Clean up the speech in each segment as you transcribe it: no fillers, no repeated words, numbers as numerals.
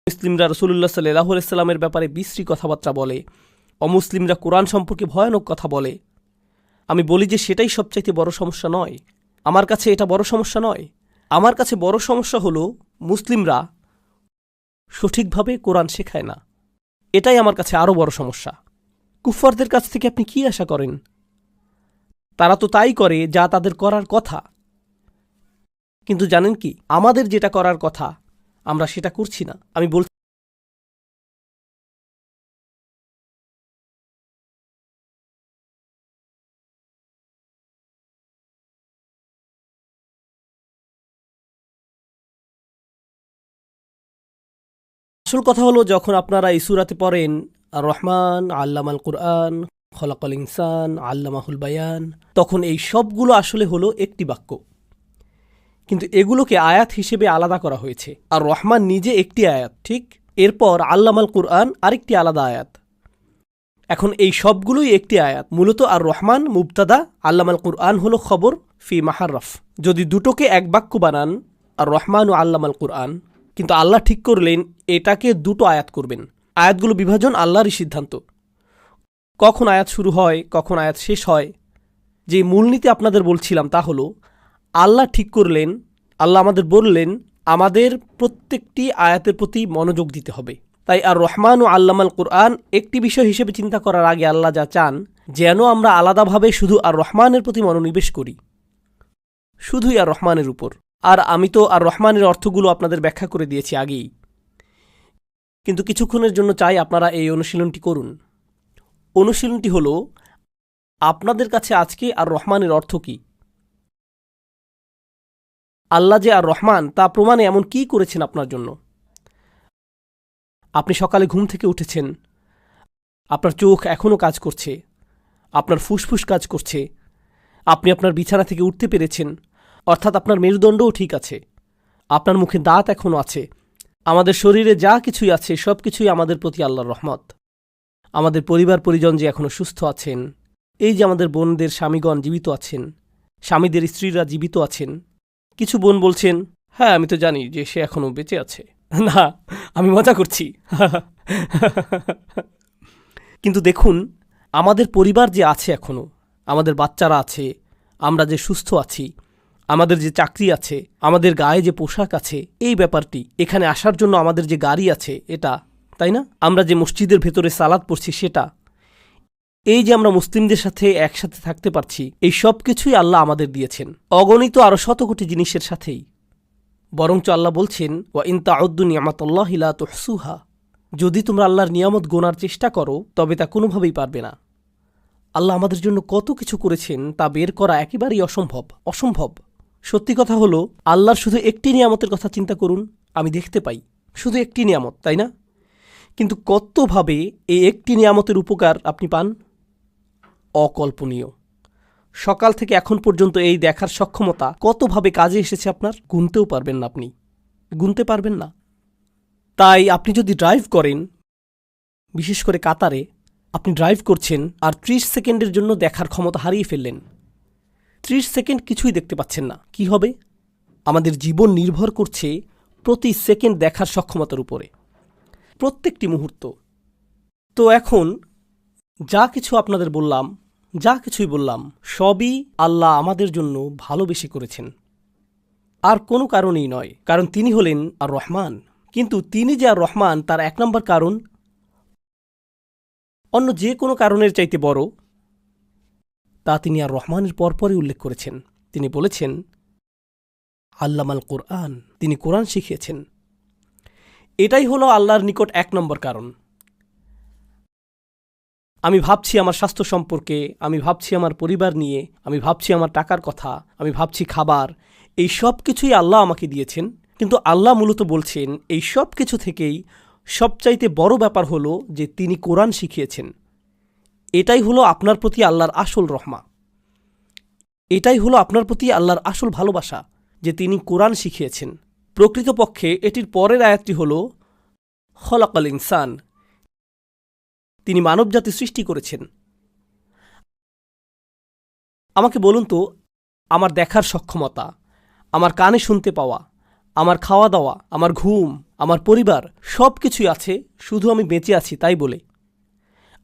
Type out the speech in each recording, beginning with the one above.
মুসলিমরা রাসূলুল্লাহ সাল্লাল্লাহু আলাইহি সাল্লামের ব্যাপারে বিশ্রী কথাবার্তা বলে, অমুসলিমরা কোরআন সম্পর্কে ভয়ানক কথা বলে, আমি বলি যে সেটাই সবচাইতে বড় সমস্যা নয়। আমার কাছে এটা বড় সমস্যা নয়। আমার কাছে বড় সমস্যা হলো মুসলিমরা সঠিকভাবে কোরআন শেখায় না। এটাই আমার কাছে আরও বড় সমস্যা। কুফফারদের কাছ থেকে আপনি কি আশা করেন? তারা তো তাই করে যা তাদের করার কথা। কিন্তু জানেন কি, আমাদের যেটা করার কথা আমরা সেটা করছি না। আমি বলছি আসল কথা হলো, যখন আপনারা এই সূরাতে পড়েন আর রহমান আল্লামাল কুরআন খলাকাল ইনসান আল্লামাহুল বায়ান, তখন এই সবগুলো আসলে হলো একটি বাক্য, কিন্তু এগুলোকে আয়াত হিসেবে আলাদা করা হয়েছে। আর রহমান নিজে একটি আয়াত, ঠিক? এরপর আল্লামাল কুরআন আরেকটি আলাদা আয়াত। এখন এই সবগুলোই একটি আয়াত। মূলত আর রহমান মুবতাদা, আল্লামাল কুরআন হলো খবর ফি মাহাররফ। যদি দুটোকে এক বাক্য বানান, আর রহমান ও আল্লামাল কুরআন, কিন্তু আল্লাহ ঠিক করলেন এটাকে দুটো আয়াত করবেন। আয়াতগুলো বিভাজন আল্লাহরই সিদ্ধান্ত। কখন আয়াত শুরু হয়, কখন আয়াত শেষ হয়, যে মূলনীতি আপনাদের বলছিলাম তা হলো আল্লাহ ঠিক করলেন, আল্লাহ আমাদের বললেন আমাদের প্রত্যেকটি আয়াতের প্রতি মনোযোগ দিতে হবে। তাই আর রহমান ও আল্লামাল কুরআন একটি বিষয় হিসেবে চিন্তা করার আগে আল্লাহ যা চান, যেন আমরা আলাদাভাবে শুধু আর রহমানের প্রতি মনোনিবেশ করি, শুধুই আর রহমানের উপর। আর আমি তো আর রহমানের অর্থগুলো আপনাদের ব্যাখ্যা করে দিয়েছি আগেই, কিন্তু কিছুক্ষণের জন্য চাই আপনারা এই অনুশীলনটি করুন। অনুশীলনটি হলো, আপনাদের কাছে আজকে আর রহমানের অর্থ কী? আল্লাহ যে আর রহমান তা প্রমাণে এমন কি করেছেন আপনার জন্য? আপনি সকালে ঘুম থেকে উঠেছেন, আপনার চোখ এখনও কাজ করছে, আপনার ফুসফুস কাজ করছে, আপনি আপনার বিছানা থেকে উঠতে পেরেছেন, অর্থাৎ আপনার মেরুদণ্ডও ঠিক আছে, আপনার মুখে দাঁত এখনও আছে। আমাদের শরীরে যা কিছুই আছে সব কিছুই আমাদের প্রতি আল্লাহর রহমত। আমাদের পরিবার পরিজন যে এখনও সুস্থ আছেন, এই যে আমাদের বোনদের স্বামীগণ জীবিত আছেন, স্বামীদের স্ত্রীরা জীবিত আছেন। কিছু বোন বলছেন, হ্যাঁ আমি তো জানি যে সে এখনও বেঁচে আছে। না, আমি মজা করছি। কিন্তু দেখুন, আমাদের পরিবার যে আছে এখনও, আমাদের বাচ্চারা আছে, আমরা যে সুস্থ আছি, আমাদের যে চাকরি আছে, আমাদের গায়ে যে পোশাক আছে, এই ব্যাপারটি, এখানে আসার জন্য আমাদের যে গাড়ি আছে এটা, তাই না? আমরা যে মসজিদের ভেতরে সালাত পড়ছি সেটা, এই যে আমরা মুসলিমদের সাথে একসাথে থাকতে পারছি, এই সব কিছুই আল্লাহ আমাদের দিয়েছেন, অগণিত আরও শত কোটি জিনিসের সাথেই। বরঞ্চ আল্লাহ বলছেন, ওয়া ইন তাউদ্দু নিয়ামাতাল্লাহি লা তুহসুহা, যদি তোমরা আল্লাহর নিয়ামত গোনার চেষ্টা করো তবে তা কোনোভাবেই পারবে না। আল্লাহ আমাদের জন্য কত কিছু করেছেন তা বের করা একেবারেই অসম্ভব। সত্যি কথা হলো, আল্লাহর শুধু একটি নিয়ামতের কথা চিন্তা করুন, আমি দেখতে পাই শুধু একটি নিয়ামত, তাই না? কিন্তু কতভাবে এই একটি নিয়ামতের উপকার আপনি পান, অকল্পনীয়। সকাল থেকে এখন পর্যন্ত এই দেখার সক্ষমতা কতভাবে কাজে এসেছে আপনার, গুনতেও পারবেন না, আপনি গুনতে পারবেন না। তাই আপনি যদি ড্রাইভ করেন, বিশেষ করে কাতারে, আপনি ড্রাইভ করছেন আর 30 সেকেন্ডের জন্য দেখার ক্ষমতা হারিয়ে ফেললেন, 30 সেকেন্ড কিছুই দেখতে পাচ্ছেন না, কি হবে? আমাদের জীবন নির্ভর করছে প্রতি সেকেন্ড দেখার সক্ষমতার উপরে, প্রত্যেকটি মুহূর্ত। তো এখন যা কিছু আপনাদের বললাম, যা কিছুই বললাম, সবই আল্লাহ আমাদের জন্য ভালোবেসে করেছেন, আর কোনো কারণেই নয়। কারণ তিনি হলেন আর রহমান। কিন্তু তিনি যে আর রহমান তার 1 নম্বর কারণ অন্য যে কোনো কারণের চাইতে বড়, তা তিনি আর রহমানের পরপরই উল্লেখ করেছেন। তিনি বলেছেন আল্লামাল কুরআন, তিনি কোরআন শিখিয়েছেন। এটাই হলো আল্লাহর নিকট 1 নম্বর কারণ। আমি ভাবছি আমার স্বাস্থ্য সম্পর্কে, আমি ভাবছি আমার পরিবার নিয়ে, আমি ভাবছি আমার টাকার কথা, আমি ভাবছি খাবার, এই সব কিছুই আল্লাহ আমাকে দিয়েছেন। কিন্তু আল্লাহ মূলত বলছেন এই সব কিছু থেকেই সবচাইতে বড় ব্যাপার হলো যে তিনি কোরআন শিখিয়েছেন। এটাই হলো আপনার প্রতি আল্লাহর আসল রহমা, এটাই হলো আপনার প্রতি আল্লাহর আসল ভালোবাসা, যে তিনি কোরআন শিখিয়েছেন। প্রকৃতপক্ষে এটির পরের আয়াতটি হল খলাকাল ইনসান, তিনি মানবজাতি সৃষ্টি করেছেন। আমাকে বলুন তো, আমার দেখার সক্ষমতা, আমার কানে শুনতে পাওয়া, আমার খাওয়া দাওয়া, আমার ঘুম, আমার পরিবার সব কিছুই আছে শুধু আমি বেঁচে আছি তাই বলে।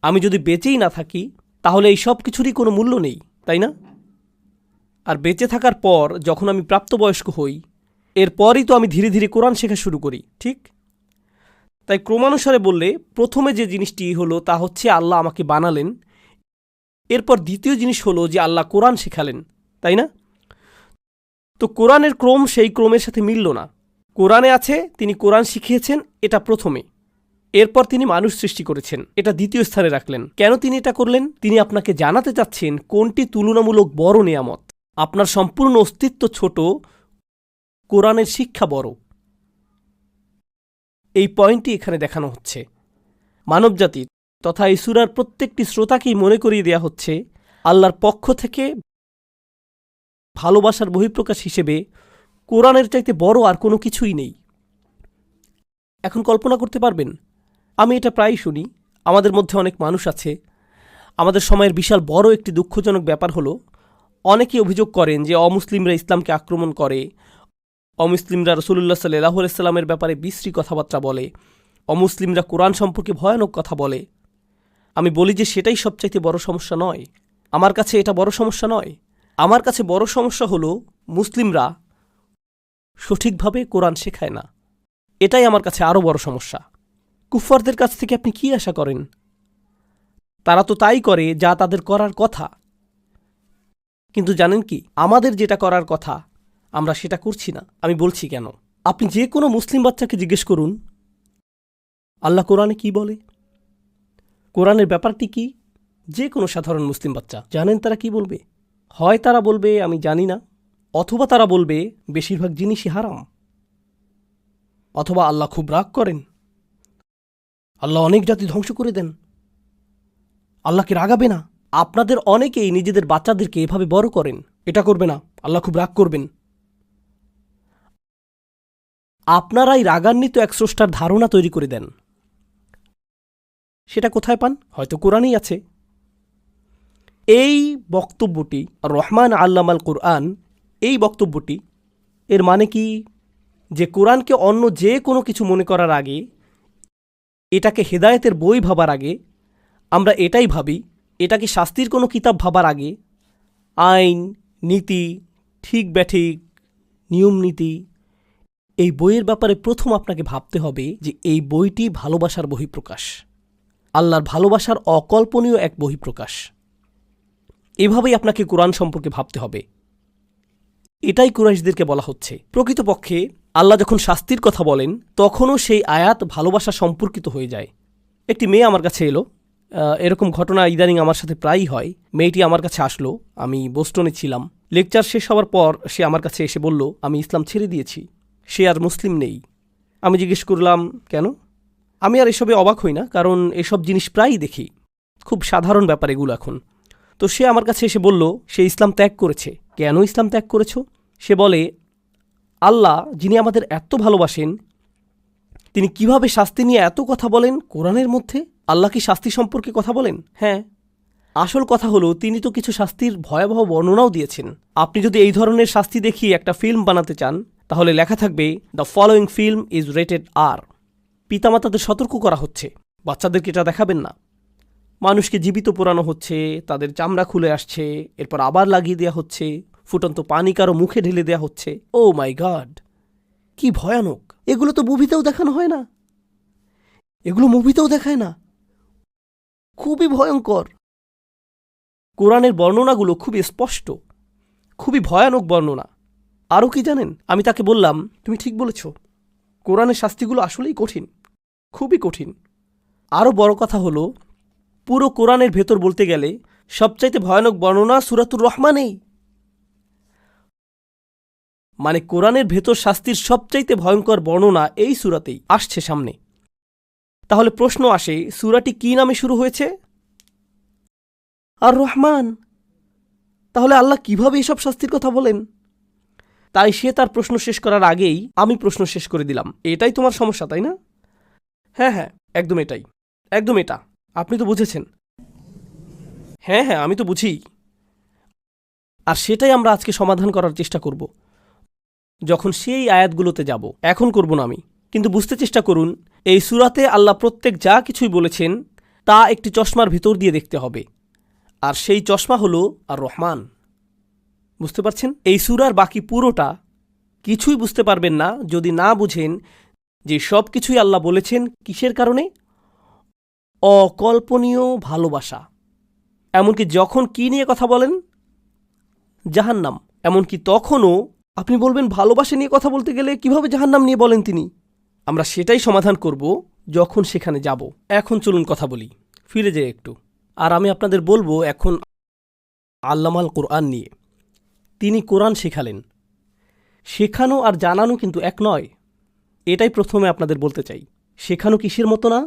আমি যদি বেঁচেই না থাকি তাহলে এই সব কিছুরই কোনো মূল্য নেই, তাই না? আর বেঁচে থাকার পর যখন আমি প্রাপ্তবয়স্ক হই, এরপরই তো আমি ধীরে ধীরে কোরআন শেখা শুরু করি, ঠিক? তাই ক্রমানুসারে বললে প্রথমে যে জিনিসটি হলো তা হচ্ছে আল্লাহ আমাকে বানালেন, এরপর দ্বিতীয় জিনিস হলো যে আল্লাহ কোরআন শেখালেন, তাই না? তো কোরআনের ক্রম সেই ক্রমের সাথে মিলল না। কোরআনে আছে তিনি কোরআন শিখিয়েছেন, এটা প্রথমে, এরপর তিনি মানুষ সৃষ্টি করেছেন, এটা দ্বিতীয় স্থানে রাখলেন। কেন তিনি এটা করলেন? তিনি আপনাকে জানাতে চাচ্ছেন কোনটি তুলনামূলক বড় নেয়ামত। আপনার সম্পূর্ণ অস্তিত্ব ছোট, কোরআনের শিক্ষা বড়। এই পয়েন্টটি এখানে দেখানো হচ্ছে। মানবজাতির তথা এই সূরার প্রত্যেকটি শ্রোতাকেই মনে করিয়ে দেয়া হচ্ছে আল্লাহর পক্ষ থেকে ভালোবাসার বহিঃপ্রকাশ হিসেবে কোরআনের চাইতে বড় আর কোনো কিছুই নেই। এখন কল্পনা করতে পারবেন, আমি এটা প্রায়ই শুনি, আমাদের মধ্যে অনেক মানুষ আছে, আমাদের সময়ের বিশাল বড় একটি দুঃখজনক ব্যাপার হলো অনেকেই অভিযোগ করেন যে অমুসলিমরা ইসলামকে আক্রমণ করে, অমুসলিমরা রাসূলুল্লাহ সাল্লাল্লাহু আলাইহি সাল্লামের ব্যাপারে বিশ্রী কথাবার্তা বলে, অমুসলিমরা কোরআন সম্পর্কে ভয়ানক কথা বলে। আমি বলি যে সেটাই সবচাইতে বড় সমস্যা নয়। আমার কাছে এটা বড় সমস্যা নয়। আমার কাছে বড় সমস্যা হলো মুসলিমরা সঠিকভাবে কোরআন শেখায় না। এটাই আমার কাছে আরও বড় সমস্যা। কুফফারদের কাছ থেকে আপনি কি আশা করেন? তারা তো তাই করে যা তাদের করার কথা। কিন্তু জানেন কি, আমাদের যেটা করার কথা আমরা সেটা করছি না। আমি বলছি কেন। আপনি যে কোনো মুসলিম বাচ্চাকে জিজ্ঞেস করুন আল্লাহ কোরআনে কি বলে, কোরআনের ব্যাপারটি কি। যে কোনো সাধারণ মুসলিম বাচ্চা জানেন তারা কি বলবে? হয় তারা বলবে আমি জানি না, অথবা তারা বলবে বেশিরভাগ জিনিসই হারাম, অথবা আল্লাহ খুব রাগ করেন, আল্লাহ অনেক জাতি ধ্বংস করে দেন, আল্লাহকে রাগাবে না। আপনাদের অনেকেই নিজেদের বাচ্চাদেরকে এভাবে বড় করেন, এটা করবে না, আল্লাহ খুব রাগ করবেন। আপনারাই রাগান্বিত এক স্রষ্টার ধারণা তৈরি করে দেন। সেটা কোথায় পান? হয়তো কোরআনেই আছে। এই বক্তব্যটি রহমান আল্লামাল কোরআন, এই বক্তব্যটি এর মানে কি যে কোরআনকে অন্য যে কোনো কিছু মনে করার আগে, এটাকে হেদায়েতের বই ভাবার আগে আমরা এটাই ভাবি, এটাকে শাস্তির কোনো কিতাব ভাবার আগে আইন, নীতি, ঠিক ব্যাঠিক, নিয়ম নীতি, এই বইয়ের ব্যাপারে প্রথম আপনাকে ভাবতে হবে যে এই বইটি ভালোবাসার বহিঃপ্রকাশ, আল্লাহর ভালোবাসার অকল্পনীয় এক বহিঃপ্রকাশ। এভাবেই আপনাকে কোরআন সম্পর্কে ভাবতে হবে। এটাই কুরাইশদেরকে বলা হচ্ছে। প্রকৃতপক্ষে আল্লাহ যখন শাস্তির কথা বলেন তখনও সেই আয়াত ভালোবাসা সম্পর্কিত হয়ে যায়। একটি মেয়ে আমার কাছে এলো, এরকম ঘটনা ইদানিং আমার সাথে প্রায়ই হয়। মেয়েটি আমার কাছে আসলো, আমি বোস্টনে ছিলাম। লেকচার শেষ হওয়ার পর সে আমার কাছে এসে বলল আমি ইসলাম ছেড়ে দিয়েছি, সে আর মুসলিম নেই। আমি জিজ্ঞেস করলাম কেন? আমি আর এসবে অবাক হই না, কারণ এসব জিনিস প্রায়ই দেখি, খুব সাধারণ ব্যাপার এগুলো এখন। তো সে আমার কাছে এসে বলল সে ইসলাম ত্যাগ করেছে। কেন ইসলাম ত্যাগ করেছো? সে বলে আল্লাহ যিনি আমাদের এত ভালোবাসেন তিনি কিভাবে শাস্তি নিয়ে এত কথা বলেন কোরআনের মধ্যে? আল্লাহ কি শাস্তি সম্পর্কে কথা বলেন? হ্যাঁ, আসল কথা হলো তিনি তো কিছু শাস্তির ভয়াবহ বর্ণনাও দিয়েছেন। আপনি যদি এই ধরনের শাস্তি দেখিয়ে একটা ফিল্ম বানাতে চান তাহলে লেখা থাকবে the following film is rated R. পিতামাতাদের সতর্ক করা হচ্ছে বাচ্চাদেরকে এটা দেখাবেন না। মানুষকে জীবিত পোড়ানো হচ্ছে, তাদের চামড়া খুলে আসছে, এরপর আবার লাগিয়ে দেওয়া হচ্ছে, ফুটন্ত পানি কারো মুখে ঢেলে দেওয়া হচ্ছে। ও মাই গড, কি ভয়ানক! এগুলো তো মুভিতেও দেখানো হয় না, এগুলো মুভিতেও দেখায় না। খুবই ভয়ঙ্কর। কোরআনের বর্ণনাগুলো খুবই স্পষ্ট, খুবই ভয়ানক বর্ণনা। আরও কি জানেন? আমি তাকে বললাম তুমি ঠিক বলেছ, কোরআনের শাস্তিগুলো আসলেই কঠিন, খুবই কঠিন। আরও বড় কথা হলো পুরো কোরআনের ভেতর বলতে গেলে সবচাইতে ভয়ানক বর্ণনা সূরাতুর রহমানেই। মানে কোরআনের ভেতর শাস্তির সবচাইতে ভয়ঙ্কর বর্ণনা এই সূরাতেই আসছে সামনে। তাহলে প্রশ্ন আসে সূরাটি কি নামে শুরু হয়েছে? আর রহমান। তাহলে আল্লাহ কিভাবে এসব শাস্তির কথা বলেন? তাই সে তার প্রশ্ন শেষ করার আগেই আমি প্রশ্ন শেষ করে দিলাম। এটাই তোমার সমস্যা, তাই না? হ্যাঁ হ্যাঁ, একদম এটাই, একদম এটা। আপনি তো বুঝেছেন। হ্যাঁ হ্যাঁ, আমি তো বুঝি। আর সেটাই আমরা আজকে সমাধান করার চেষ্টা করব। যখন সেই আয়াতগুলোতে যাব। এখন করব না আমি, কিন্তু বুঝতে চেষ্টা করুন, এই সূরাতে আল্লাহ প্রত্যেক যা কিছুই বলেছেন তা একটি চশমার ভিতর দিয়ে দেখতে হবে, আর সেই চশমা হলো আর রহমান। বুঝতে পারছেন? এই সূরার বাকি পুরোটা কিছুই বুঝতে পারবেন না যদি না বুঝেন যে সব কিছুই আল্লাহ বলেছেন কিসের কারণে? অকল্পনীয় ভালোবাসা। এমনকি যখন কি নিয়ে কথা বলেন? জাহান্নাম। এমনকি তখনও আপনি বলবেন ভালোবাসা নিয়ে কথা বলতে গেলে কিভাবে জাহান্নাম নিয়ে বলেন তিনি? আমরা সেটাই সমাধান করব যখন সেখানে যাব। এখন চলুন কথা বলি, ফিরে যাই একটু। আর আমি আপনাদের বলবো এখন আল্লামাল কোরআন নিয়ে। তিনি কোরআন শেখালেন। শেখানো আর জানানো কিন্তু এক নয়, এটাই প্রথমে আপনাদের বলতে চাই। শেখানো কিসের মতো না?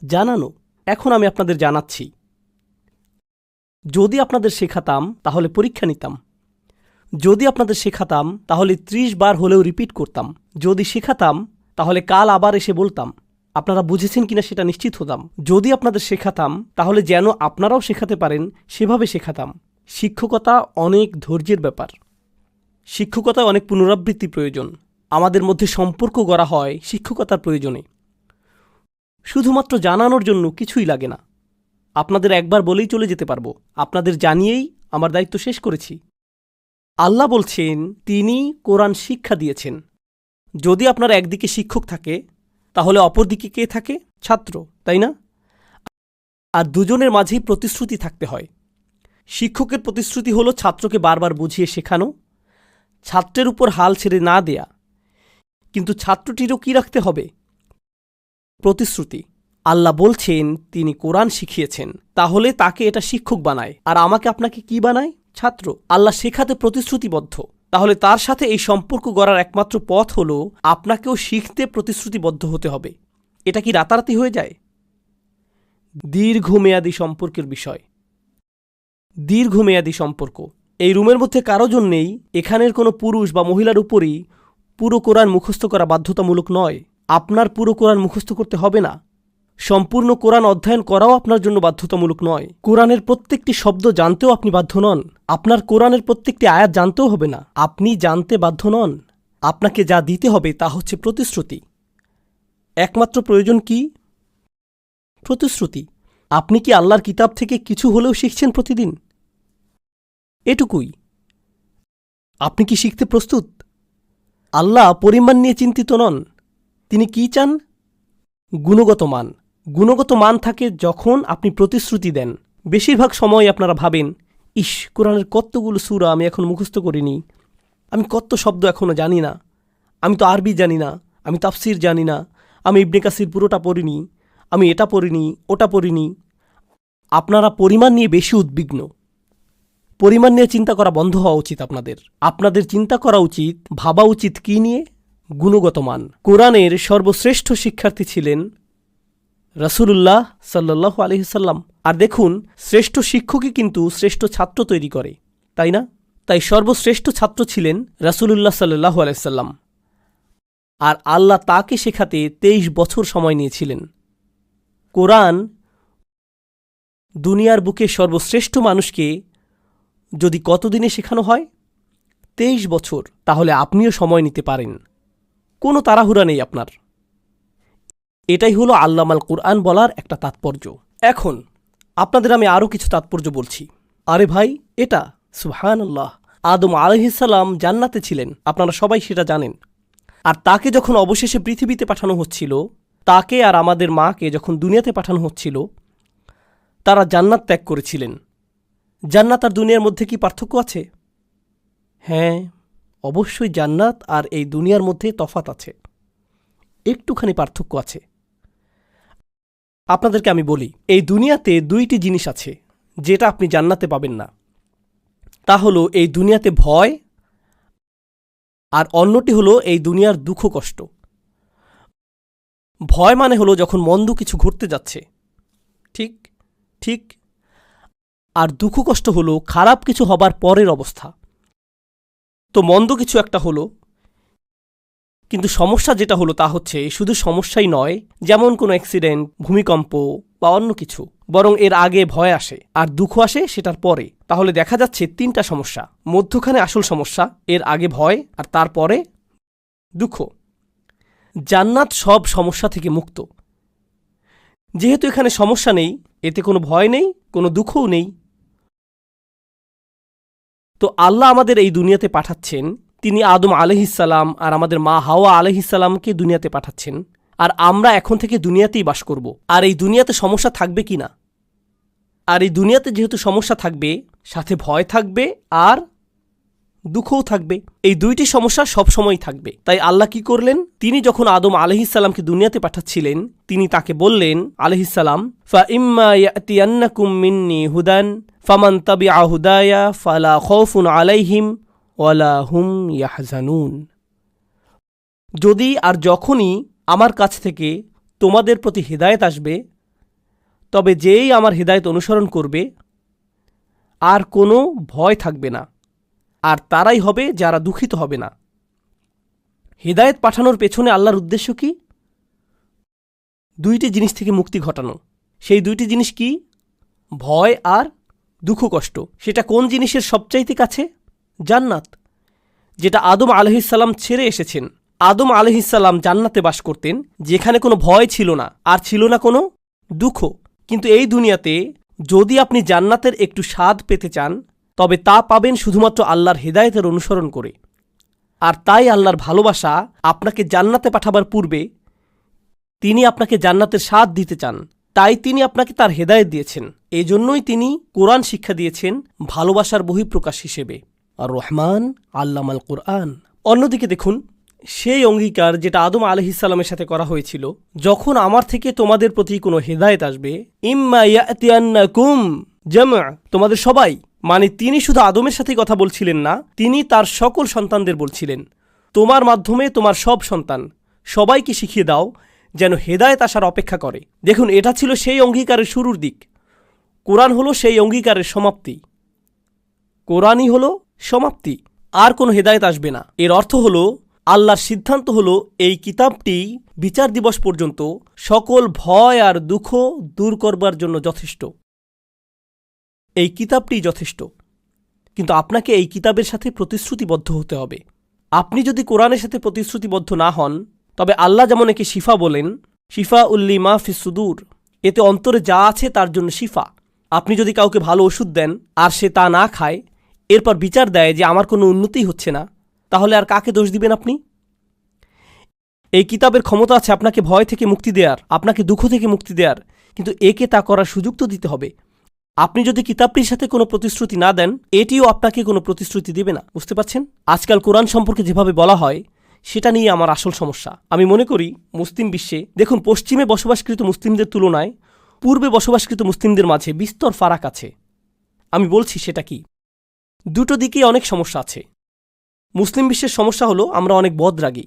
জানানো। এখন আমি আপনাদের জানাচ্ছি। যদি আপনাদের শেখাতাম তাহলে পরীক্ষা নিতাম, যদি আপনাদের শেখাতাম তাহলে 30 বার হলেও রিপিট করতাম, যদি শেখাতাম তাহলে কাল আবার এসে বলতাম। আপনারা বুঝেছেন কিনা সেটা নিশ্চিত হতাম। যদি আপনাদের শেখাতাম তাহলে যেন আপনারাও শেখাতে পারেন সেভাবে শেখাতাম। শিক্ষকতা অনেক ধৈর্যের ব্যাপার। শিক্ষকতায় অনেক পুনরাবৃত্তি প্রয়োজন। আমাদের মধ্যে সম্পর্ক গড়া হয় শিক্ষকতার প্রয়োজনে। শুধুমাত্র জানানোর জন্য কিছুই লাগে না। আপনাদের একবার বলেই চলে যেতে পারবো, আপনাদের জানিয়েই আমার দায়িত্ব শেষ করেছি। আল্লাহ বলছেন তিনি কোরআন শিক্ষা দিয়েছেন। যদি আপনার একদিকে শিক্ষক থাকে তাহলে অপরদিকে কে থাকে? ছাত্র, তাই না? আর দুজনের মাঝেই প্রতিশ্রুতি থাকতে হয়। শিক্ষকের প্রতিশ্রুতি হলো ছাত্রকে বারবার বুঝিয়ে শেখানো, ছাত্রের উপর হাল ছেড়ে না দেয়া। কিন্তু ছাত্রটিরও কি রাখতে হবে? প্রতিশ্রুতি। আল্লাহ বলছেন তিনি কোরআন শিখিয়েছেন, তাহলে তাকে এটা শিক্ষক বানায়। আর আমাকে আপনাকে কি বানায়? ছাত্র। আল্লাহ শেখাতে প্রতিশ্রুতিবদ্ধ, তাহলে তার সাথে এই সম্পর্ক গড়ার একমাত্র পথ হলো আপনাকেও শিখতে প্রতিশ্রুতিবদ্ধ হতে হবে। এটা কি রাতারাতি হয়ে যায়? দীর্ঘমেয়াদী সম্পর্কের বিষয়। দীর্ঘমেয়াদী সম্পর্ক। এই রুমের মধ্যে কারো জন্যেই এখানের কোনো পুরুষ বা মহিলার উপরই পুরো কোরআন মুখস্থ করা বাধ্যতামূলক নয়। আপনার পুরো কোরআন মুখস্থ করতে হবে না। সম্পূর্ণ কোরআন অধ্যয়ন করাও আপনার জন্য বাধ্যতামূলক নয়। কোরআনের প্রত্যেকটি শব্দ জানতেও আপনি বাধ্য নন। আপনার কোরআনের প্রত্যেকটি আয়াত জানতেও হবে না। আপনি জানতে বাধ্য নন। আপনাকে যা দিতে হবে তা হচ্ছে প্রতিশ্রুতি। একমাত্র প্রয়োজন কি? প্রতিশ্রুতি। আপনি কি আল্লাহর কিতাব থেকে কিছু হলেও শিখছেন প্রতিদিন? এটুকুই। আপনি কি শিখতে প্রস্তুত? আল্লাহ পরিমাণ নিয়ে চিন্তিত নন। তিনি কি চান? গুণগত মান। গুণগত মান থাকে যখন আপনি প্রতিশ্রুতি দেন। বেশিরভাগ সময় আপনারা ভাবেন, ইস, কোরআনের কতগুলো সূরা আমি এখন মুখস্থ করিনি, আমি কত শব্দ এখনও জানি না, আমি তো আরবি জানি না, আমি তাফসির জানি না, আমি ইবনে কাসির পুরোটা পড়িনি, আমি এটা পড়িনি, ওটা পড়িনি। আপনারা পরিমাণ নিয়ে বেশি উদ্বিগ্ন। পরিমাণ নিয়ে চিন্তা করা বন্ধ হওয়া উচিত আপনাদের। আপনাদের চিন্তা করা উচিত, ভাবা উচিত কি নিয়ে? গুণগত মান। কোরআনের সর্বশ্রেষ্ঠ শিক্ষার্থী ছিলেন রাসূলুল্লাহ সাল্লাল্লাহু আলাইহি সাল্লাম। আর দেখুন, শ্রেষ্ঠ শিক্ষকই কিন্তু শ্রেষ্ঠ ছাত্র তৈরি করে, তাই না? তাই সর্বশ্রেষ্ঠ ছাত্র ছিলেন রাসূলুল্লাহ সাল্লাল্লাহু আলাইহি সাল্লাম। আর আল্লাহ তাকে শেখাতে 23 বছর সময় নিয়েছিলেন। কোরআন দুনিয়ার বুকে সর্বশ্রেষ্ঠ মানুষকে যদি কতদিনে শেখানো হয়? 23 বছর। তাহলে আপনিও সময় নিতে পারেন, কোনো তাড়াহুড়া নেই আপনার। এটাই হলো আল্লামাল কোরআন বলার একটা তাৎপর্য। এখন আপনাদের আমি আরও কিছু তাৎপর্য বলছি। আরে ভাই, এটা সুবহানাল্লাহ, আদম আলাইহিস সালাম জান্নাতে ছিলেন, আপনারা সবাই সেটা জানেন। আর তাকে যখন অবশেষে পৃথিবীতে পাঠানো হচ্ছিল, তাকে আর আমাদের মাকে যখন দুনিয়াতে পাঠানো হচ্ছিল, তারা জান্নাত ত্যাগ করেছিলেন। জান্নাত আর দুনিয়ার মধ্যে কি পার্থক্য আছে? হ্যাঁ, অবশ্যই জান্নাত আর এই দুনিয়ার মধ্যে তফাত আছে, একটুখানি পার্থক্য আছে। আপনাদেরকে আমি বলি, এই দুনিয়াতে 2টি জিনিস আছে যেটা আপনি জান্নাতে পাবেন না। তা হলো এই দুনিয়াতে ভয়, আর অন্যটি হলো এই দুনিয়ার দুঃখ কষ্ট। ভয় মানে হলো যখন মন্দ কিছু ঘটতে যাচ্ছে, ঠিক ঠিক। আর দুঃখ কষ্ট হলো খারাপ কিছু হবার পরের অবস্থা। তো মন্দ কিছু একটা হলো, কিন্তু সমস্যা যেটা হলো তা হচ্ছে শুধু সমস্যাই নয়, যেমন কোনো অ্যাক্সিডেন্ট, ভূমিকম্প বা অন্য কিছু। বরং এর আগে ভয় আসে আর দুঃখ আসে সেটার পরে। তাহলে দেখা যাচ্ছে 3টা সমস্যা, মধ্যখানে আসল সমস্যা, এর আগে ভয় আর তারপরে দুঃখ। জান্নাত সব সমস্যা থেকে মুক্ত। যেহেতু এখানে সমস্যা নেই, এতে কোনো ভয় নেই, কোনো দুঃখও নেই, তো আল্লাহ আমাদের এই দুনিয়াতে পাঠাচ্ছেন, তিনি আদম আলাইহিসসালাম আর আমাদের মা হাওয়া আলাইহিসসালামকে দুনিয়াতে পাঠাচ্ছেন, আর আমরা এখন থেকে দুনিয়াতেই বাস করব। আর এই দুনিয়াতে সমস্যা থাকবে কি না? আর এই দুনিয়াতে যেহেতু সমস্যা থাকবে, সাথে ভয় থাকবে আর দুঃখও থাকবে। এই 2টি সমস্যা সবসময় থাকবে। তাই আল্লাহ কি করলেন? তিনি যখন আদম আলাইহিসসালামকে দুনিয়াতে পাঠাচ্ছিলেন, তিনি তাকে বললেন আলাইহিসসালাম, ফা ইম্মা ইয়াতিয়ান্নাকুম মিন্নি হুদান ফামান তাবিআ হুদায়া ফালা খাউফুন আলাইহিম ওয়ালা হুম ইয়াহজানুন। যদি আর যখনই আমার কাছ থেকে তোমাদের প্রতি হিদায়াত আসবে, তবে যেই আমার হিদায়াত অনুসরণ করবে আর কোনো ভয় থাকবে না, আর তারাই হবে যারা দুঃখিত হবে না। হিদায়াত পাঠানোর পেছনে আল্লাহর উদ্দেশ্য কি? 2টি জিনিস থেকে মুক্তি ঘটানো। সেই 2টি জিনিস কি? ভয় আর দুঃখ কষ্ট। সেটা কোন জিনিসের সবচাইতে কাছে? জান্নাত, যেটা আদম আলাইহিসসালাম ছেড়ে এসেছেন। আদম আলাইহিসসালাম জান্নাতে বাস করতেন, যেখানে কোনো ভয় ছিল না আর ছিল না কোনো দুঃখ। কিন্তু এই দুনিয়াতে যদি আপনি জান্নাতের একটু স্বাদ পেতে চান, তবে তা পাবেন শুধুমাত্র আল্লাহর হিদায়াতের অনুসরণ করে। আর তাই আল্লাহর ভালোবাসা আপনাকে জান্নাতে পাঠাবার পূর্বে তিনি আপনাকে জান্নাতের স্বাদ দিতে চান। তাই তিনি আপনাকে তার হেদায়েত দিয়েছেন। এই জন্যই তিনি কোরআন শিক্ষা দিয়েছেন ভালোবাসার বহিঃপ্রকাশ হিসেবে। আর রহমান আল্লামাল কোরআন। অন্যদিকে দেখুন, সেই অঙ্গীকার যেটা আদম আলাইহিসসালামের সাথে করা হয়েছিল, যখন আমার থেকে তোমাদের প্রতি কোনো হেদায়েত আসবে, ইম্মা ইয়াতিয়ান্নাকুম জামআ, তোমাদের সবাই, মানে তিনি শুধু আদমের সাথেই কথা বলছিলেন না, তিনি তার সকল সন্তানদের বলছিলেন, তোমার মাধ্যমে তোমার সব সন্তান সবাইকে শিখিয়ে দাও যেন হেদায়েত আসার অপেক্ষা করে। দেখুন, এটা ছিল সেই অঙ্গীকারের শুরুর দিক। কোরআন হলো সেই অঙ্গীকারের সমাপ্তি। কোরআনই হলো সমাপ্তি, আর কোনো হেদায়েত আসবে না। এর অর্থ হলো আল্লাহর সিদ্ধান্ত হলো এই কিতাবটি বিচার দিবস পর্যন্ত সকল ভয় আর দুঃখ দূর করবার জন্য যথেষ্ট। এই কিতাবটি যথেষ্ট, কিন্তু আপনাকে এই কিতাবের সাথে প্রতিশ্রুতিবদ্ধ হতে হবে। আপনি যদি কোরআনের সাথে প্রতিশ্রুতিবদ্ধ না হন, তবে আল্লাহ যেমন একে শিফা বলেন, শিফা উল্লিমা ফিস সুদূর, এতে অন্তরে যা আছে তার জন্য শিফা। আপনি যদি কাউকে ভালো ওষুধ দেন আর সে তা না খায়, এরপর বিচার দেয় যে আমার কোনো উন্নতি হচ্ছে না, তাহলে আর কাকে দোষ দিবেন আপনি? এই কিতাবের ক্ষমতা আছে আপনাকে ভয় থেকে মুক্তি দেওয়ার, আপনাকে দুঃখ থেকে মুক্তি দেওয়ার, কিন্তু একে তা করার সুযোগ তো দিতে হবে। আপনি যদি কিতাবটির সাথে কোনো প্রতিশ্রুতি না দেন, এটিও আপনাকে কোনো প্রতিশ্রুতি দেবে না। বুঝতে পারছেন? আজকাল কোরআন সম্পর্কে যেভাবে বলা হয়, সেটা নিয়ে আমার আসল সমস্যা। আমি মনে করি মুসলিম বিশ্বে, দেখুন, পশ্চিমে বসবাসকৃত মুসলিমদের তুলনায় পূর্বে বসবাসকৃত মুসলিমদের মাঝে বিস্তর ফারাক আছে। আমি বলছি সেটা কি? 2টো দিকেই অনেক সমস্যা আছে। মুসলিম বিশ্বের সমস্যা হলো আমরা অনেক বদরাগী।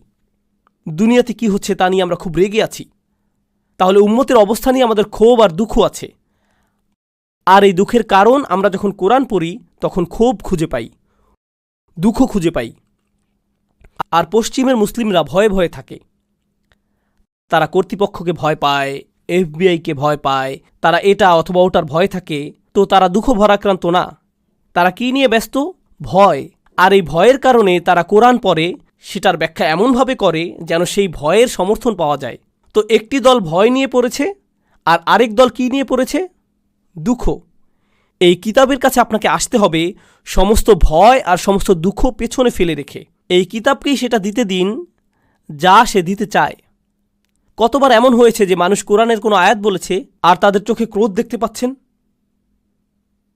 দুনিয়াতে কি হচ্ছে তা নিয়ে আমরা খুব রেগে আছি। তাহলে উম্মতের অবস্থা নিয়ে আমাদের ক্ষোভ আর দুঃখ আছে। আর এই দুঃখের কারণ আমরা যখন কোরআন পড়ি তখন ক্ষোভ খুঁজে পাই, দুঃখ খুঁজে পাই। আর পশ্চিমের মুসলিমরা ভয়ে ভয়ে থাকে। তারা কর্তৃপক্ষকে ভয় পায়, FBI-কে ভয় পায়, তারা এটা অথবা ওটার ভয় থাকে। তো তারা দুঃখ ভরাক্রান্ত না, তারা কি নিয়ে ব্যস্ত? ভয়। আর এই ভয়ের কারণে তারা কোরআন পড়ে, সেটার ব্যাখ্যা এমনভাবে করে যেন সেই ভয়ের সমর্থন পাওয়া যায়। তো একটি দল ভয় নিয়ে পড়েছে, আর আরেক দল কি নিয়ে পড়েছে? দুঃখ। এই কিতাবের কাছে আপনাকে আসতে হবে সমস্ত ভয় আর সমস্ত দুঃখ পেছনে ফেলে রেখে। এই কিতাবকেই সেটা দিতে দিন যা সে দিতে চায়। কতবার এমন হয়েছে যে মানুষ কোরআনের কোনো আয়াত বলেছে আর তাদের চোখে ক্রোধ দেখতে পাচ্ছেন,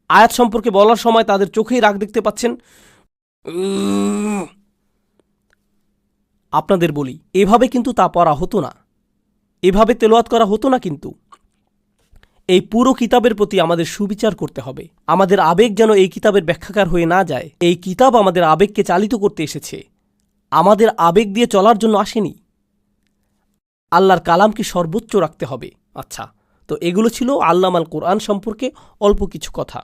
আয়াত সম্পর্কে বলার সময় তাদের চোখেই রাগ দেখতে পাচ্ছেন। আপনাদের বলি, এভাবে কিন্তু তা পড়া হতো না, এভাবে তেলাওয়াত করা হতো না। কিন্তু এই পুরো কিতাবের প্রতি আমাদের সুবিচার করতে হবে। আমাদের আবেগ যেন এই কিতাবের ব্যাখ্যাকার হয়ে না যায়। এই কিতাব আমাদের আবেগকে চালিত করতে এসেছে, আমাদের আবেগ দিয়ে চলার জন্য আসেনি। আল্লাহর কালামকে সর্বোচ্চ রাখতে হবে। আচ্ছা, তো এগুলো ছিল আল্লামাল কোরআন সম্পর্কে অল্প কিছু কথা।